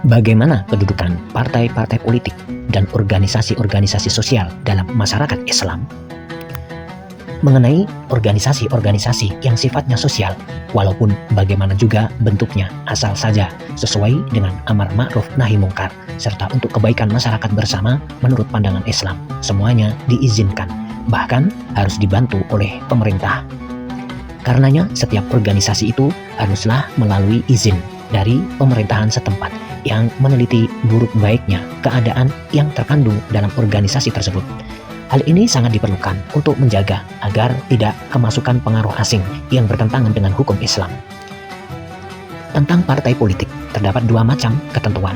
Bagaimana kedudukan partai-partai politik dan organisasi-organisasi sosial dalam masyarakat Islam? Mengenai organisasi-organisasi yang sifatnya sosial, walaupun bagaimana juga bentuknya, asal saja sesuai dengan amar ma'ruf nahi mungkar, serta untuk kebaikan masyarakat bersama menurut pandangan Islam, semuanya diizinkan, bahkan harus dibantu oleh pemerintah. Karenanya, setiap organisasi itu haruslah melalui izin dari pemerintahan setempat yang meneliti buruk baiknya keadaan yang terkandung dalam organisasi tersebut. Hal ini sangat diperlukan untuk menjaga agar tidak kemasukan pengaruh asing yang bertentangan dengan hukum Islam. Tentang partai politik, terdapat dua macam ketentuan.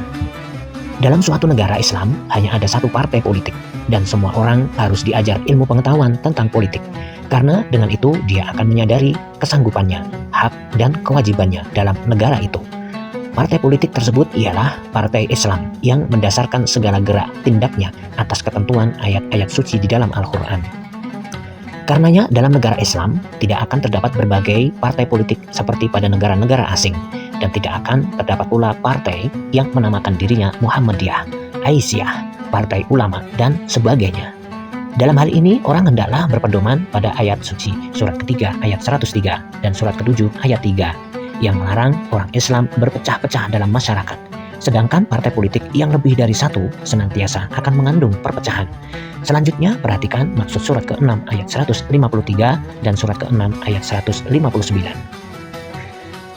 Dalam suatu negara Islam, hanya ada satu partai politik, dan semua orang harus diajar ilmu pengetahuan tentang politik, karena dengan itu dia akan menyadari kesanggupannya, hak, dan kewajibannya dalam negara itu. Partai politik tersebut ialah partai Islam yang mendasarkan segala gerak tindaknya atas ketentuan ayat-ayat suci di dalam Al-Quran. Karenanya dalam negara Islam tidak akan terdapat berbagai partai politik seperti pada negara-negara asing, dan tidak akan terdapat pula partai yang menamakan dirinya Muhammadiyah, Aisyah, Partai Ulama, dan sebagainya. Dalam hal ini orang hendaklah berpedoman pada ayat suci surat ketiga ayat 103 dan surat ke-7 ayat 3 yang melarang orang Islam berpecah-pecah dalam masyarakat. Sedangkan partai politik yang lebih dari satu senantiasa akan mengandung perpecahan. Selanjutnya perhatikan maksud surat ke-6 ayat 153 dan surat ke-6 ayat 159.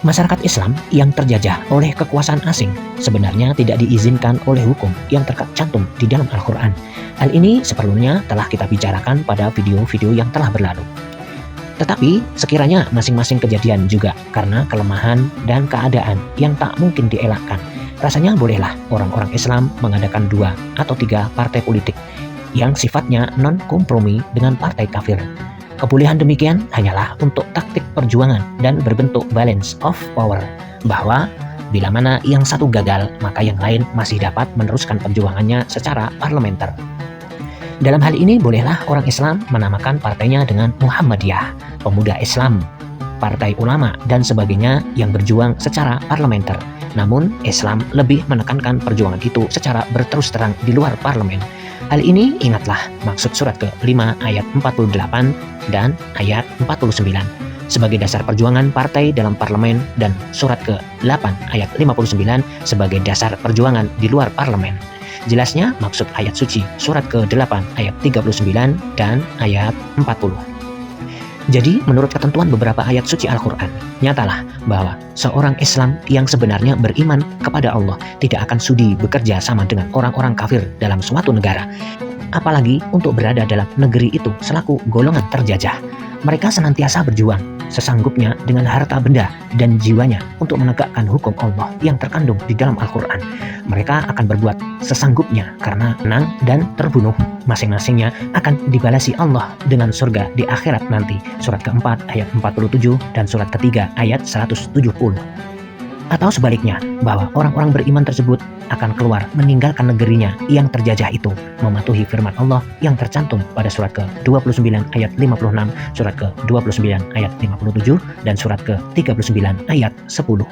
Masyarakat Islam yang terjajah oleh kekuasaan asing sebenarnya tidak diizinkan oleh hukum yang tercantum di dalam Al-Quran. Hal ini seperlunya telah kita bicarakan pada video-video yang telah berlalu. Tetapi sekiranya masing-masing kejadian juga karena kelemahan dan keadaan yang tak mungkin dielakkan, rasanya bolehlah orang-orang Islam mengadakan 2 atau 3 partai politik yang sifatnya non-kompromi dengan partai kafir. Kebolehan demikian hanyalah untuk taktik perjuangan dan berbentuk balance of power, bahwa bila mana yang satu gagal, maka yang lain masih dapat meneruskan perjuangannya secara parlementer. Dalam hal ini bolehlah orang Islam menamakan partainya dengan Muhammadiyah, Pemuda Islam, Partai Ulama, dan sebagainya yang berjuang secara parlementer. Namun Islam lebih menekankan perjuangan itu secara berterus terang di luar parlemen. Hal ini ingatlah maksud surat ke-5 ayat 48 dan ayat 49 sebagai dasar perjuangan partai dalam parlemen, dan surat ke-8 ayat 59 sebagai dasar perjuangan di luar parlemen. Jelasnya maksud ayat suci surat ke-8 ayat 39 dan ayat 40. Jadi menurut ketentuan beberapa ayat suci Al-Quran, nyatalah bahwa seorang Islam yang sebenarnya beriman kepada Allah tidak akan sudi bekerja sama dengan orang-orang kafir dalam suatu negara, apalagi untuk berada dalam negeri itu selaku golongan terjajah. Mereka senantiasa berjuang sesanggupnya dengan harta benda dan jiwanya untuk menegakkan hukum Allah yang terkandung di dalam Al-Quran. Mereka akan berbuat sesanggupnya karena menang dan terbunuh. Masing-masingnya akan dibalasi Allah dengan surga di akhirat nanti. Surat ke-4 ayat 47 dan surat ke-3 ayat 170. Atau sebaliknya, bahwa orang-orang beriman tersebut akan keluar meninggalkan negerinya yang terjajah itu, mematuhi firman Allah yang tercantum pada surat ke-29 ayat 56, surat ke-29 ayat 57, dan surat ke-39 ayat 10.